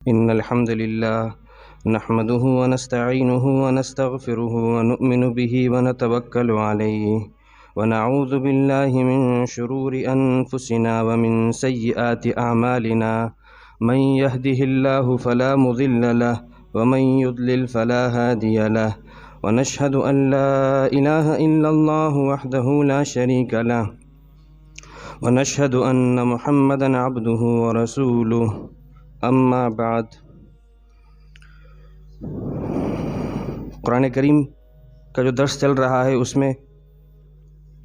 إن الحمد لله نحمده ونستعينه ونستغفره ونؤمن به ونتوكل عليه ونعوذ بالله من شرور أنفسنا ومن سيئات أعمالنا من يهده الله فلا مضل له ومن يضلل فلا هادي له ونشهد أن لا إله إلا الله وحده لا شريك له ونشهد أن محمدا عبده ورسوله اما بعد۔ قرآن کریم کا جو درس چل رہا ہے اس میں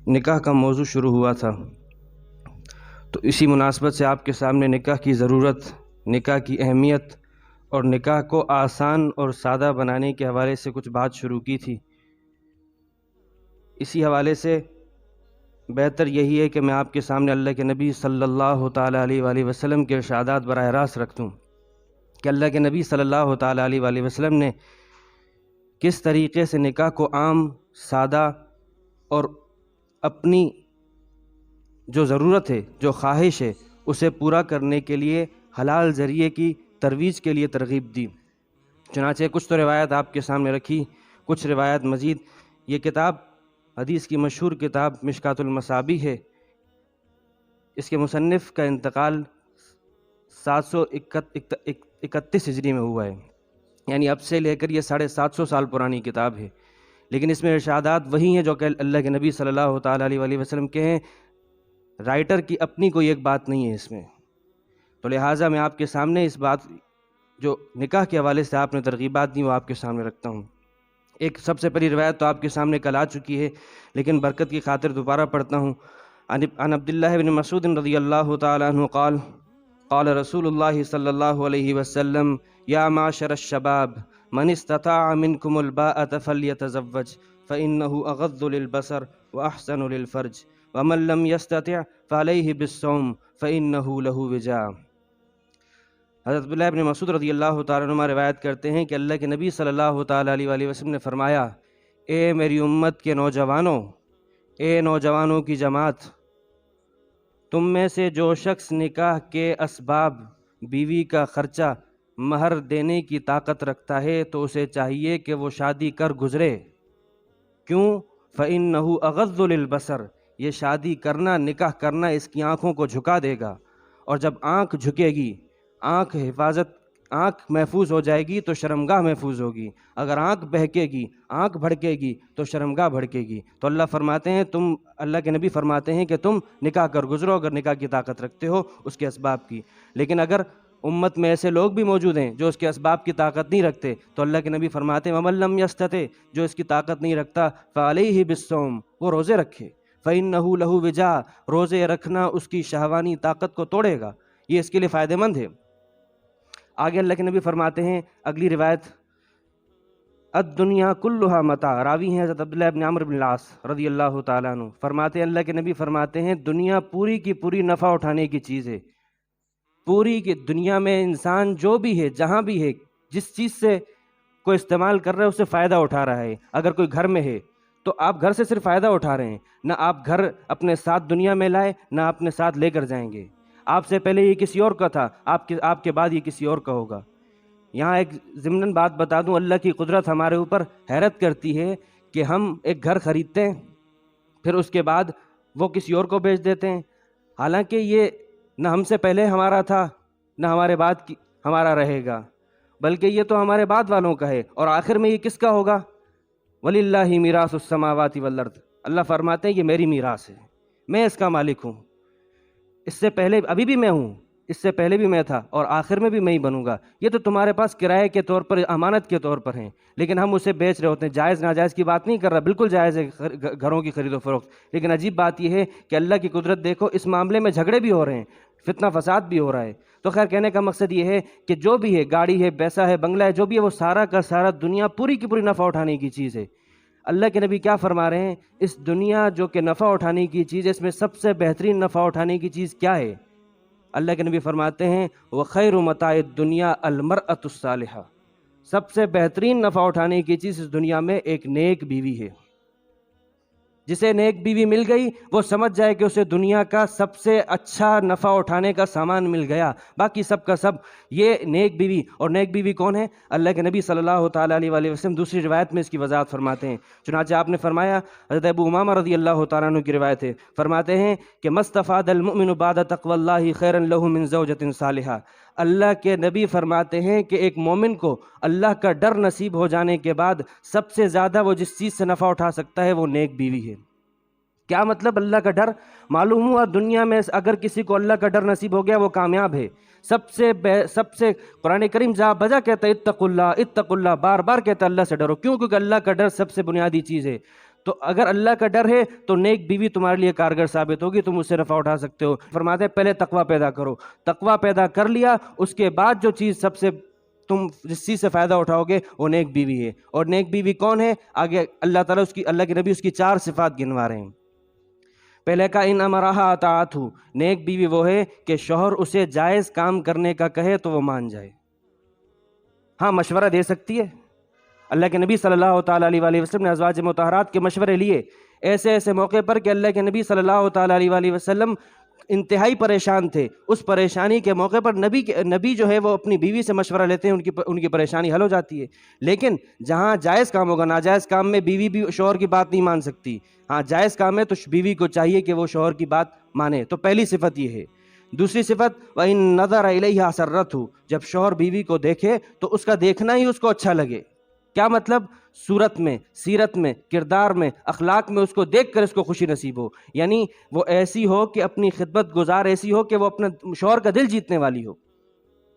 نکاح کا موضوع شروع ہوا تھا، تو اسی مناسبت سے آپ کے سامنے نکاح کی ضرورت، نکاح کی اہمیت اور نکاح کو آسان اور سادہ بنانے کے حوالے سے کچھ بات شروع کی تھی۔ اسی حوالے سے بہتر یہی ہے کہ میں آپ کے سامنے اللہ کے نبی صلی اللہ تعالیٰ علیہ وآلہ وسلم کے ارشادات براہ راست رکھ دوں کہ اللہ کے نبی صلی اللہ تعالیٰ علیہ وآلہ وسلم نے کس طریقے سے نکاح کو عام، سادہ اور اپنی جو ضرورت ہے، جو خواہش ہے، اسے پورا کرنے کے لیے حلال ذریعے کی ترویج کے لیے ترغیب دی۔ چنانچہ کچھ تو روایت آپ کے سامنے رکھی، کچھ روایت مزید۔ یہ کتاب حدیث کی مشہور کتاب مشکوٰۃ المصابیح ہے۔ اس کے مصنف کا انتقال 731 ہجری میں ہوا ہے، یعنی اب سے لے کر یہ 750 سال پرانی کتاب ہے، لیکن اس میں ارشادات وہی ہیں جو کہ اللہ کے نبی صلی اللہ تعالیٰ علیہ وآلہ وسلم کے ہیں۔ رائٹر کی اپنی کوئی ایک بات نہیں ہے اس میں، تو لہٰذا میں آپ کے سامنے اس بات جو نکاح کے حوالے سے آپ نے ترغیبات دی وہ آپ کے سامنے رکھتا ہوں۔ ایک سب سے پہلی روایت تو آپ کے سامنے کل آ چکی ہے، لیکن برکت کی خاطر دوبارہ پڑھتا ہوں۔ عن عبداللہ بن مسعود رضی اللہ تعالیٰ عنہ قال قال رسول اللہ صلی اللہ علیہ وسلم یا معشر الشباب من استطاع منکم الباءة فلیتزوج فإنه اغض للبصر واحسن للفرج ومن لم يستطع فعلیہ بالصوم فإنه له وجاء۔ حضرت عبداللہ ابن مسعود رضی اللہ تعالیٰ عنہ روایت کرتے ہیں کہ اللہ کے نبی صلی اللہ تعالیٰ علیہ وآلہ وسلم نے فرمایا، اے میری امت کے نوجوانوں، اے نوجوانوں کی جماعت، تم میں سے جو شخص نکاح کے اسباب، بیوی کا خرچہ، مہر دینے کی طاقت رکھتا ہے تو اسے چاہیے کہ وہ شادی کر گزرے۔ کیوں؟ فَإِنَّهُ أَغَضُّ لِلْبَصَرِ، یہ شادی کرنا، نکاح کرنا اس کی آنکھوں کو جھکا دے گا، اور جب آنکھ جھکے گی، آنکھ محفوظ ہو جائے گی تو شرمگاہ محفوظ ہوگی، اگر آنکھ بہکے گی، آنکھ بھڑکے گی تو شرمگاہ بھڑکے گی۔ تو اللہ کے نبی فرماتے ہیں کہ تم نکاح کر گزرو اگر نکاح کی طاقت رکھتے ہو اس کے اسباب کی۔ لیکن اگر امت میں ایسے لوگ بھی موجود ہیں جو اس کے اسباب کی طاقت نہیں رکھتے تو اللہ کے نبی فرماتے ہیں وَمَن لَّمْ يَسْتَطِعْ، جو اس کی طاقت نہیں رکھتا فَعَلَيْهِ بِالصَّوْمِ، وہ روزے رکھے، فَإِنَّهُ لَهُ وِجَاء، روزے رکھنا اس کی شہوانی طاقت کو توڑے گا، یہ اس کے لیے فائدہ مند ہے۔ آگے اللہ کے نبی فرماتے ہیں، اگلی روایت، الدنیا کلھا متاع، راوی ہیں حضرت عبداللہ بن عمرو بن العاص رضی اللہ تعالیٰ عنہ، فرماتے ہیں اللہ کے نبی فرماتے ہیں دنیا پوری کی پوری نفع اٹھانے کی چیز ہے۔ پوری کی دنیا میں انسان جو بھی ہے، جہاں بھی ہے، جس چیز سے کوئی استعمال کر رہا ہے اس سے فائدہ اٹھا رہا ہے۔ اگر کوئی گھر میں ہے تو آپ گھر سے صرف فائدہ اٹھا رہے ہیں، نہ آپ گھر اپنے ساتھ دنیا میں لائے، نہ اپنے ساتھ لے کر جائیں گے۔ آپ سے پہلے یہ کسی اور کا تھا، آپ کے بعد یہ کسی اور کا ہوگا۔ یہاں ایک ضمناً بات بتا دوں، اللہ کی قدرت ہمارے اوپر حیرت کرتی ہے کہ ہم ایک گھر خریدتے ہیں، پھر اس کے بعد وہ کسی اور کو بیچ دیتے ہیں، حالانکہ یہ نہ ہم سے پہلے ہمارا تھا نہ ہمارے بعد ہمارا رہے گا، بلکہ یہ تو ہمارے بعد والوں کا ہے، اور آخر میں یہ کس کا ہوگا؟ وَلِلَّهِ مِيرَاثُ السَّمَاوَاتِ وَالْأَرْضِ، اللہ فرماتے ہیں یہ میری میراث ہے، میں اس کا مالک ہوں، اس سے پہلے ابھی بھی میں ہوں، اس سے پہلے بھی میں تھا، اور آخر میں بھی میں ہی بنوں گا۔ یہ تو تمہارے پاس کرائے کے طور پر، امانت کے طور پر ہیں، لیکن ہم اسے بیچ رہے ہوتے ہیں۔ جائز ناجائز کی بات نہیں کر رہا، بالکل جائز ہے گھروں کی خرید و فروخت، لیکن عجیب بات یہ ہے کہ اللہ کی قدرت دیکھو، اس معاملے میں جھگڑے بھی ہو رہے ہیں، فتنہ فساد بھی ہو رہا ہے۔ تو خیر کہنے کا مقصد یہ ہے کہ جو بھی ہے، گاڑی ہے، پیسہ ہے، بنگلہ ہے، جو بھی ہے، وہ سارا کا سارا دنیا پوری کی پوری نفع اٹھانے کی چیز ہے۔ اللہ کے نبی کیا فرما رہے ہیں؟ اس دنیا جو کہ نفع اٹھانے کی چیز ہے، اس میں سب سے بہترین نفع اٹھانے کی چیز کیا ہے؟ اللہ کے نبی فرماتے ہیں وَخَيْرُ مَتَاعِ الدُّنْيَا الْمَرْأَةُ الصَّالِحَةُ، سب سے بہترین نفع اٹھانے کی چیز اس دنیا میں ایک نیک بیوی ہے۔ جسے نیک بیوی مل گئی وہ سمجھ جائے کہ اسے دنیا کا سب سے اچھا نفع اٹھانے کا سامان مل گیا، باقی سب کا سب یہ نیک بیوی۔ اور نیک بیوی کون ہے؟ اللہ کے نبی صلی اللہ تعالیٰ علیہ وآلہ وسلم دوسری روایت میں اس کی وضاحت فرماتے ہیں۔ چنانچہ آپ نے فرمایا، حضرت ابو امامہ رضی اللہ تعالیٰ عنہ کی روایت ہے، فرماتے ہیں کہ مستفاد المؤمن بعد تقوی اللہ خیرا لہ من زوجۃ صالحہ۔ اللہ کے نبی فرماتے ہیں کہ ایک مومن کو اللہ کا ڈر نصیب ہو جانے کے بعد سب سے زیادہ وہ جس چیز سے نفع اٹھا سکتا ہے وہ نیک بیوی ہے۔ کیا مطلب اللہ کا ڈر؟ معلوم ہوا دنیا میں اگر کسی کو اللہ کا ڈر نصیب ہو گیا وہ کامیاب ہے۔ سب سے قرآن کریم جا بجا کہتا ہے اتقوا اللہ، بار بار کہتا ہے اللہ سے ڈرو، کیوں؟ کیونکہ اللہ کا ڈر سب سے بنیادی چیز ہے۔ تو اگر اللہ کا ڈر ہے تو نیک بیوی تمہارے لیے کارگر ثابت ہوگی، تم اس سے نفع اٹھا سکتے ہو۔ فرماتے ہیں پہلے تقوی پیدا کرو، تقوی پیدا کر لیا، اس کے بعد جو چیز سب سے تم جس چیز سے فائدہ اٹھاؤ گے وہ نیک بیوی ہے۔ اور نیک بیوی کون ہے؟ آگے اللہ تعالیٰ اللہ کے نبی اس کی 4 صفات گنوا رہے ہیں۔ پہلے کا ان امرہا اطاعتہ، نیک بیوی وہ ہے کہ شوہر اسے جائز کام کرنے کا کہے تو وہ مان جائے۔ ہاں مشورہ دے سکتی ہے۔ اللہ کے نبی صلی اللہ تعالیٰ علیہ وآلہ وسلم نے ازواج مطہرات کے مشورے لیے ایسے موقع پر کہ اللہ کے نبی صلی اللہ تعالیٰ علیہ وآلہ وسلم انتہائی پریشان تھے۔ اس پریشانی کے موقع پر نبی جو ہے وہ اپنی بیوی سے مشورہ لیتے ہیں، ان کی پریشانی حل ہو جاتی ہے۔ لیکن جہاں جائز کام ہوگا، ناجائز کام میں بیوی بھی شوہر کی بات نہیں مان سکتی۔ ہاں جائز کام ہے تو بیوی کو چاہیے کہ وہ شوہر کی بات مانے۔ تو پہلی صفت یہ ہے۔ دوسری صفت وَإِن نَظَرَ إِلَيْهَا سَرَّتْهُ، جب شوہر بیوی کو دیکھے تو اس کا دیکھنا ہی اس کو اچھا لگے۔ کیا مطلب؟ صورت میں، سیرت میں، کردار میں، اخلاق میں اس کو دیکھ کر اس کو خوشی نصیب ہو، یعنی وہ ایسی ہو کہ اپنی خدمت گزار ایسی ہو کہ وہ اپنا شوہر کا دل جیتنے والی ہو۔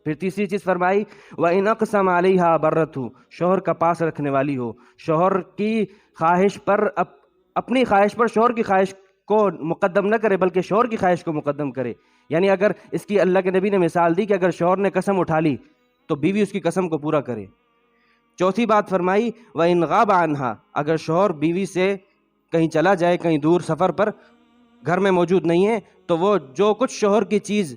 پھر تیسری چیز فرمائی وَإِنْ أَقْسَمَ عَلَيْهَا بَرَّتْهُ، شوہر کا پاس رکھنے والی ہو، شوہر کی خواہش پر اپنی خواہش پر شوہر کی خواہش کو مقدم نہ کرے بلکہ شوہر کی خواہش کو مقدم کرے۔ یعنی اگر اس کی اللہ کے نبی نے مثال دی کہ اگر شوہر نے قسم اٹھا لی تو بیوی اس کی قسم کو پورا کرے۔ چوتھی بات فرمائی وَإِنْ غَابَ عَنْهَا، اگر شوہر بیوی سے کہیں چلا جائے، کہیں دور سفر پر، گھر میں موجود نہیں ہے، تو وہ جو کچھ شوہر کی چیز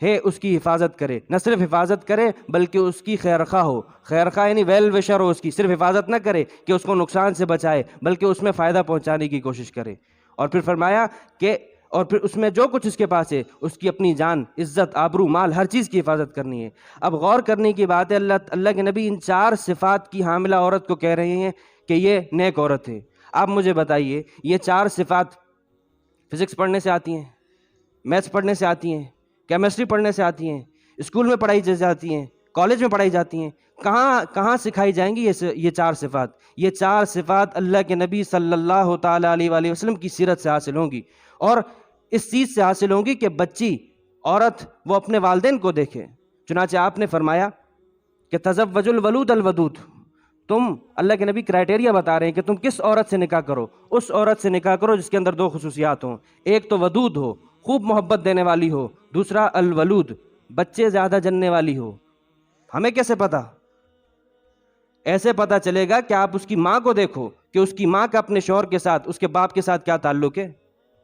ہے اس کی حفاظت کرے، نہ صرف حفاظت کرے بلکہ اس کی خیرخواہ ہو۔ خیرخواہ یعنی ویل وشر ہو، اس کی صرف حفاظت نہ کرے کہ اس کو نقصان سے بچائے بلکہ اس میں فائدہ پہنچانے کی کوشش کرے۔ اور پھر فرمایا کہ اور پھر اس میں جو کچھ اس کے پاس ہے اس کی اپنی جان، عزت، آبرو، مال، ہر چیز کی حفاظت کرنی ہے۔ اب غور کرنے کی بات ہے، اللہ کے نبی ان 4 صفات کی حاملہ عورت کو کہہ رہے ہیں کہ یہ نیک عورت ہے۔ آپ مجھے بتائیے یہ 4 صفات فزکس پڑھنے سے آتی ہیں، میتھس پڑھنے سے آتی ہیں، کیمسٹری پڑھنے سے آتی ہیں، اسکول میں پڑھائی جاتی ہیں، کالج میں پڑھائی جاتی ہیں؟ کہاں سکھائی جائیں گی یہ 4 صفات؟ یہ 4 صفات اللہ کے نبی صلی اللہ تعالیٰ علیہ وآلہ وسلم کی سیرت سے حاصل ہوں گی، اور اس چیز سے حاصل ہوں گی کہ بچی عورت وہ اپنے والدین کو دیکھے۔ چنانچہ آپ نے فرمایا کہ تزوج الولود الودود، تم اللہ کے نبی کرائٹیریا بتا رہے ہیں کہ تم کس عورت سے نکاح کرو، اس عورت سے نکاح کرو جس کے اندر 2 خصوصیات ہوں، ایک تو ودود ہو، خوب محبت دینے والی ہو، دوسرا الولود، بچے زیادہ جننے والی ہو۔ ہمیں کیسے پتا؟ ایسے پتا چلے گا کہ آپ اس کی ماں کو دیکھو کہ اس کی ماں کا اپنے شوہر کے ساتھ، اس کے باپ کے ساتھ کیا تعلق ہے،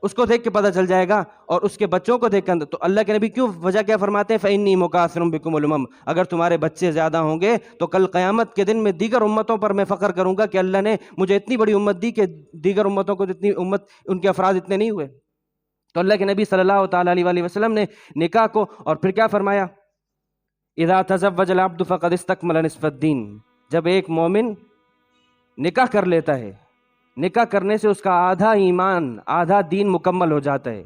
اس کو دیکھ کے پتہ چل جائے گا۔ اور اس کے بچوں کو دیکھ کر، تو اللہ کے نبی وجہ کیا فرماتے ہیں؟ فَإِنِّي مُكَاثِرٌ بِكُمُ الْأُمَمَ، اگر تمہارے بچے زیادہ ہوں گے تو کل قیامت کے دن میں دیگر امتوں پر میں فخر کروں گا کہ اللہ نے مجھے اتنی بڑی امت دی کہ دیگر امتوں کو جتنی امت ان کے افراد اتنے نہیں ہوئے۔ تو اللہ کے نبی صلی اللہ تعالیٰ علیہ وآلہ وسلم نے نکاح کو، اور پھر کیا فرمایا؟ اذا تزوج العبد فقد استكمل نصف الدین، جب ایک مومن نکاح کر لیتا ہے، نکاح کرنے سے اس کا آدھا ایمان، آدھا دین مکمل ہو جاتا ہے۔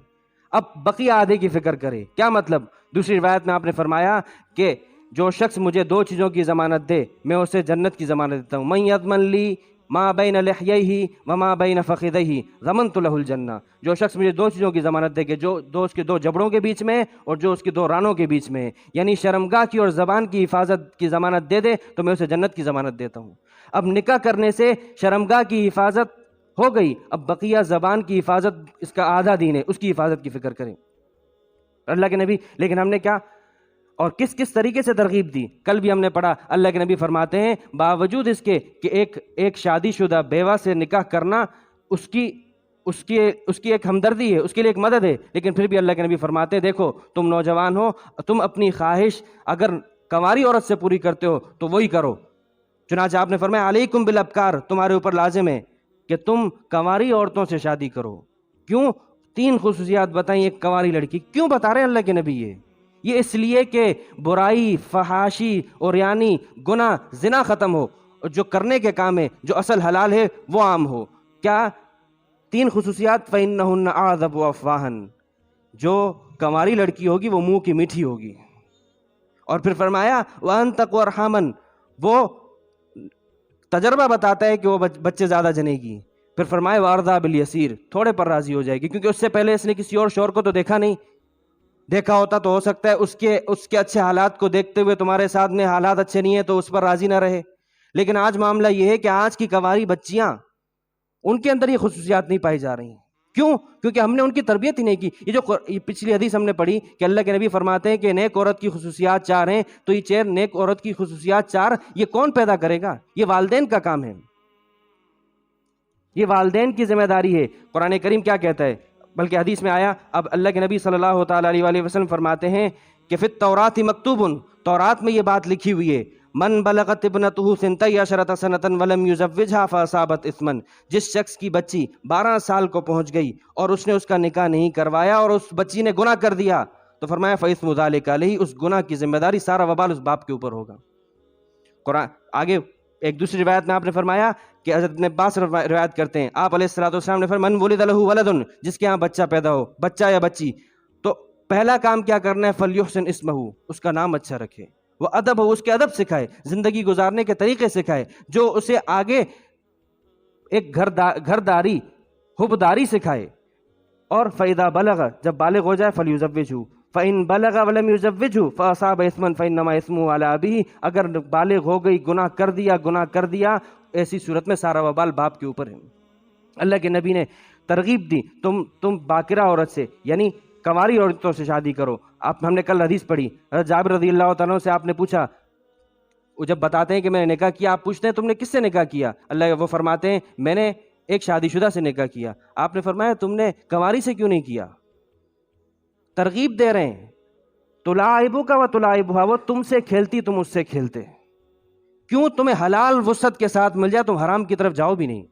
اب بقیہ آدھے کی فکر کرے۔ کیا مطلب؟ دوسری روایت میں آپ نے فرمایا کہ جو شخص مجھے 2 چیزوں کی ضمانت دے میں اسے جنت کی ضمانت دیتا ہوں۔ من یضمن لی ما بین لحییہ وما بین فخذیہ ضمنت لہ الجنہ، جو شخص مجھے 2 چیزوں کی ضمانت دے کہ جو اس کے 2 جبڑوں کے بیچ میں اور جو اس کے 2 رانوں کے بیچ میں، یعنی شرمگاہ کی اور زبان کی حفاظت کی ضمانت دے دے تو میں اسے جنت کی ضمانت دیتا ہوں۔ اب نکاح کرنے سے شرمگاہ کی حفاظت ہو گئی، اب بقیہ زبان کی حفاظت، اس کا آدھا دین ہے، اس کی حفاظت کی فکر کریں اللہ کے نبی۔ لیکن ہم نے کیا اور کس طریقے سے ترغیب دی؟ کل بھی ہم نے پڑھا، اللہ کے نبی فرماتے ہیں باوجود اس کے کہ ایک شادی شدہ بیوہ سے نکاح کرنا اس کی ایک ہمدردی ہے، اس کے لیے ایک مدد ہے، لیکن پھر بھی اللہ کے نبی فرماتے ہیں دیکھو تم نوجوان ہو، تم اپنی خواہش اگر کنواری عورت سے پوری کرتے ہو تو وہی کرو۔ چنانچہ آپ نے فرمایا علیکم بالابکار، تمہارے اوپر لازم ہے کہ تم کنواری عورتوں سے شادی کرو. کیوں؟ 3 خصوصیات بتائیں ایک کنواری لڑکی. کیوں بتا رہے ہیں اللہ کے نبی یہ اس لیے کہ برائی، فحاشی اور یعنی گناہ، زنا ختم ہو، جو کرنے کے کام ہے، جو اصل حلال ہے وہ عام ہو. کیا 3 خصوصیات؟ فَإِنَّهُنَّ أَعْذَبُ وَأَفْوَاهًا، جو کنواری لڑکی ہوگی وہ منہ کی میٹھی ہوگی. اور پھر فرمایا وَأَنْتَقُ أَرْحَامًا، وہ تجربہ بتاتا ہے کہ وہ بچے زیادہ جنے گی. پھر فرمایا وَأَرْضَىٰ بِالْيَسِيرِ، تھوڑے پر راضی ہو جائے گی، کیونکہ اس سے پہلے اس نے کسی اور شوہر کو تو دیکھا نہیں. دیکھا ہوتا تو ہو سکتا ہے اس کے اچھے حالات کو دیکھتے ہوئے تمہارے ساتھ میں حالات اچھے نہیں ہیں تو اس پر راضی نہ رہے. لیکن آج معاملہ یہ ہے کہ آج کی کنواری بچیاں، ان کے اندر یہ خصوصیات نہیں پائی جا رہی ہیں. کیوں؟ کیونکہ ہم نے ان کی تربیت ہی نہیں کی. یہ جو پچھلی حدیث ہم نے پڑھی کہ اللہ کے نبی فرماتے ہیں کہ نیک عورت کی خصوصیات 4 ہیں، تو یہ نیک عورت کی خصوصیات 4 یہ کون پیدا کرے گا؟ یہ والدین کا کام ہے، یہ والدین کی ذمہ داری ہے. قرآن کریم کیا کہتا ہے؟ بلکہ حدیث میں آیا، اب اللہ کے نبی صلی اللہ تعالیٰ علیہ وسلم فرماتے ہیں کہ فی التوراۃ مکتوب، تورات میں یہ بات لکھی ہوئی ہے، من بلغت ابنتہ 12 سنۃ ولم یزوجھا فاصابت اثما، جس شخص کی بچی 12 سال کو پہنچ گئی اور اس نے اس کا نکاح نہیں کروایا اور اس بچی نے گناہ کر دیا، تو فرمایا فاثم ذلک علیہ، اس گناہ کی ذمہ داری، سارا وبال اس باپ کے اوپر ہوگا. قرآن آگے ایک دوسری روایت میں آپ نے فرمایا کہ حضرت ابن عباس روایت کرتے ہیں، آپ علیہ السلام نے فرمایا من ولد لہ ولد، جس کے ہاں بچہ پیدا ہو، بچہ یا بچی، تو پہلا کام کیا کرنا ہے؟ فلیحسن اسمہ، اس کا نام اچھا رکھے، وہ ادب ہو، اس کے ادب سکھائے، زندگی گزارنے کے طریقے سکھائے، جو اسے آگے ایک گھرداری، حبداری سکھائے. اور فَإِذَا بَلَغَ، جب بالغ ہو جائے، فَلْيُزَوِّجْهُ فَإِن بَلَغَ وَلَمْ يُزَوِّجْهُ فَأَصَابَ إِثْمًا فَإِنَّمَا إِثْمُهُ عَلَىٰ أَبِيهِ، اگر بالغ ہو گئی، گناہ کر دیا، ایسی صورت میں سارا وبال باپ کے اوپر ہے. اللہ کے نبی نے ترغیب دی، تم باکرہ عورت سے یعنی کنواری عورتوں سے شادی کرو. ہم نے کل حدیث پڑھی، حضرت جابر رضی اللہ تعالیٰ سے آپ نے پوچھا، وہ جب بتاتے ہیں کہ میں نے نکاح کیا، آپ پوچھتے ہیں تم نے کس سے نکاح کیا؟ وہ فرماتے ہیں میں نے ایک شادی شدہ سے نکاح کیا. آپ نے فرمایا تم نے کنواری سے کیوں نہیں کیا؟ ترغیب دے رہے ہیں. تلاعبک و تلاعبھا، وہ تم سے کھیلتی، تم اس سے کھیلتے. کیوں؟ تمہیں حلال وسعت کے ساتھ مل جائے، تم حرام کی طرف جاؤ بھی نہیں.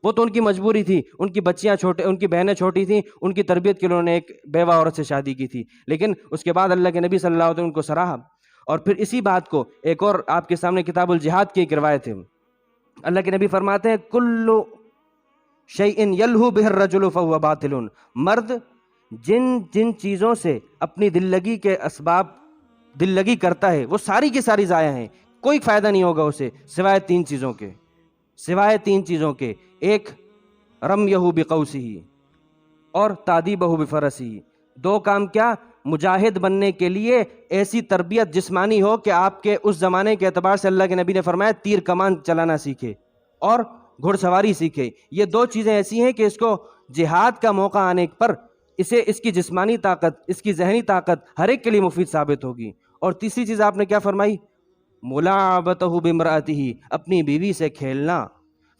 وہ تو ان کی مجبوری تھی، ان کی بچیاں چھوٹے، ان کی بہنیں چھوٹی تھیں، ان کی تربیت کے لیے انہوں نے ایک بیوہ عورت سے شادی کی تھی. لیکن اس کے بعد اللہ کے نبی صلی اللہ علیہ وسلم ان کو سراہا. اور پھر اسی بات کو ایک اور آپ کے سامنے کتاب الجہاد کی ایک روایت ہے، اللہ کے نبی فرماتے ہیں کل شیء یلہو بہ الرجل فہو باطل، مرد جن چیزوں سے اپنی دل لگی کے اسباب دل لگی کرتا ہے وہ ساری کی ساری ضائع ہیں، کوئی فائدہ نہیں ہوگا اسے سوائے 3 چیزوں کے. ایک رمیہ بقوسہ اور تادیبہ بفرسہ. 2 کام کیا؟ مجاہد بننے کے لیے ایسی تربیت جسمانی ہو کہ آپ کے اس زمانے کے اعتبار سے اللہ کے نبی نے فرمایا تیر کمان چلانا سیکھے اور گھڑ سواری سیکھے. یہ 2 چیزیں ایسی ہیں کہ اس کو جہاد کا موقع آنے پر اس کی جسمانی طاقت، اس کی ذہنی طاقت ہر ایک کے لیے مفید ثابت ہوگی. اور تیسری چیز آپ نے کیا فرمائی؟ ملاعبتہ بامرأتہ، اپنی بیوی سے کھیلنا.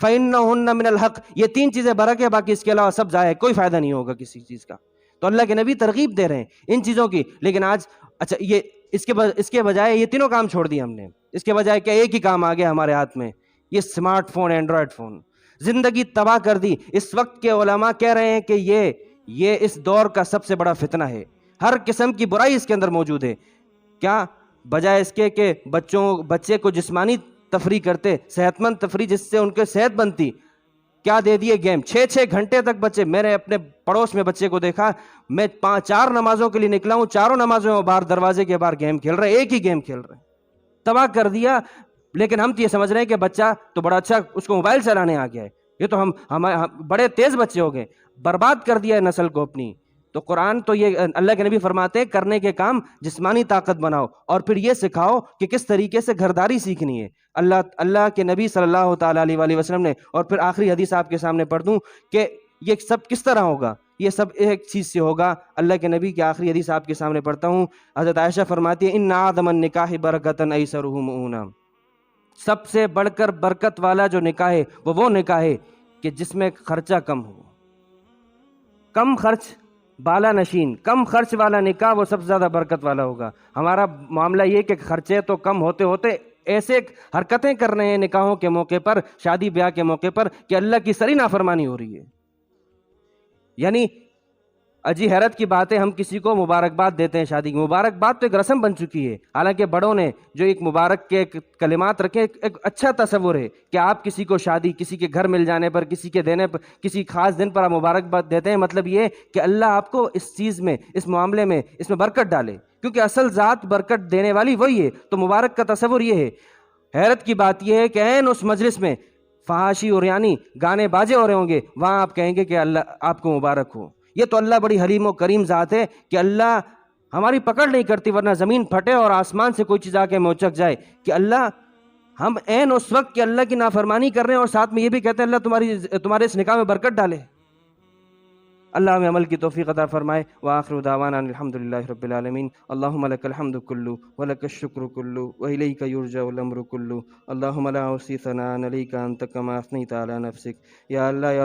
فإنہن من الحق، یہ 3 چیزیں برحق ہے، باقی اس کے علاوہ سب ضائع ہے، کوئی فائدہ نہیں ہوگا کسی چیز کا. تو اللہ کے نبی ترغیب دے رہے ہیں ان چیزوں کی. لیکن آج اچھا یہ اس کے بجائے یہ تینوں کام چھوڑ دیے ہم نے. اس کے بجائے کیا ایک ہی کام آ گیا ہمارے ہاتھ میں، یہ اسمارٹ فون، اینڈرائڈ فون، زندگی تباہ کر دی. اس وقت کے علماء کہہ رہے ہیں کہ یہ اس دور کا سب سے بڑا فتنہ ہے، ہر قسم کی برائی اس کے اندر موجود ہے. کیا بجائے اس کے کہ بچے کو جسمانی تفریح کرتے، صحت مند تفریح جس سے ان کے صحت بنتی، کیا دے دیے گیم. 6 گھنٹے تک بچے، میں نے اپنے پڑوس میں بچے کو دیکھا، میں 4 نمازوں کے لیے نکلا ہوں، 4 نمازوں میں باہر دروازے کے باہر گیم کھیل رہے، ایک ہی گیم کھیل رہے، تباہ کر دیا. لیکن ہم تو یہ سمجھ رہے ہیں کہ بچہ تو بڑا اچھا، اس کو موبائل چلانے آ گیا ہے، یہ تو ہم بڑے تیز بچے ہو گئے، برباد کر دیا ہے نسل کو اپنی. تو قرآن تو یہ اللہ کے نبی فرماتے ہیں کرنے کے کام جسمانی طاقت بناؤ اور پھر یہ سکھاؤ کہ کس طریقے سے گھرداری سیکھنی ہے. اللہ کے نبی صلی اللہ تعالیٰ علیہ وسلم نے. اور پھر آخری حدیث آپ کے سامنے پڑھ دوں کہ یہ سب کس طرح ہوگا. یہ سب ایک چیز سے ہوگا. اللہ کے نبی کی آخری حدیث آپ کے سامنے پڑھتا ہوں. حضرت عائشہ فرماتی ہے ان اعظم النکاح برکۃ ایسرہ مؤونہ، سب سے بڑھ کر برکت والا جو نکاح ہے وہ نکاح ہے کہ جس میں خرچہ کم ہو. کم خرچ بالا نشین، کم خرچ والا نکاح وہ سب سے زیادہ برکت والا ہوگا. ہمارا معاملہ یہ کہ خرچے تو کم ہوتے ہوتے ایسے حرکتیں کر رہے ہیں نکاحوں کے موقع پر، شادی بیاہ کے موقع پر، کہ اللہ کی سری نافرمانی ہو رہی ہے. یعنی عجی حیرت کی بات ہے، ہم کسی کو مبارکباد دیتے ہیں شادی کی. مبارکباد تو ایک رسم بن چکی ہے، حالانکہ بڑوں نے جو ایک مبارک کے کلمات رکھے، ایک اچھا تصور ہے کہ آپ کسی کو شادی، کسی کے گھر مل جانے پر، کسی کے دینے پر، کسی خاص دن پر آپ مبارکباد دیتے ہیں. مطلب یہ کہ اللہ آپ کو اس چیز میں، اس معاملے میں، اس میں برکت ڈالے، کیونکہ اصل ذات برکت دینے والی وہی ہے. تو مبارک کا تصور یہ ہے. حیرت کی بات یہ ہے کہ عین اس مجلس میں فحاشی اور یعنی گانے باجے ہو رہے ہوں گے، وہاں آپ کہیں گے کہ اللہ آپ کو مبارک ہو. یہ تو اللہ بڑی حلیم و کریم ذات ہے کہ اللہ ہماری پکڑ نہیں کرتی، ورنہ زمین پھٹے اور آسمان سے کوئی چیز آ کے موچک جائے کہ اللہ، ہم عین اس وقت کہ اللہ کی نافرمانی کر رہے ہیں اور ساتھ میں یہ بھی کہتے ہیں اللہ تمہارے اس نکاح میں برکت ڈالے. اللہ ہمیں عمل کی توفیق عطا فرمائے. وآخر دعوانا الحمدللہ رب العالمین. اللہم لک الحمد کلو ولک الشکر کلو وإلیک یرجع الامر کلو. اللہم لا احصی ثناء علیک انت کما اثنیت علی نفسک. یا اللہ یا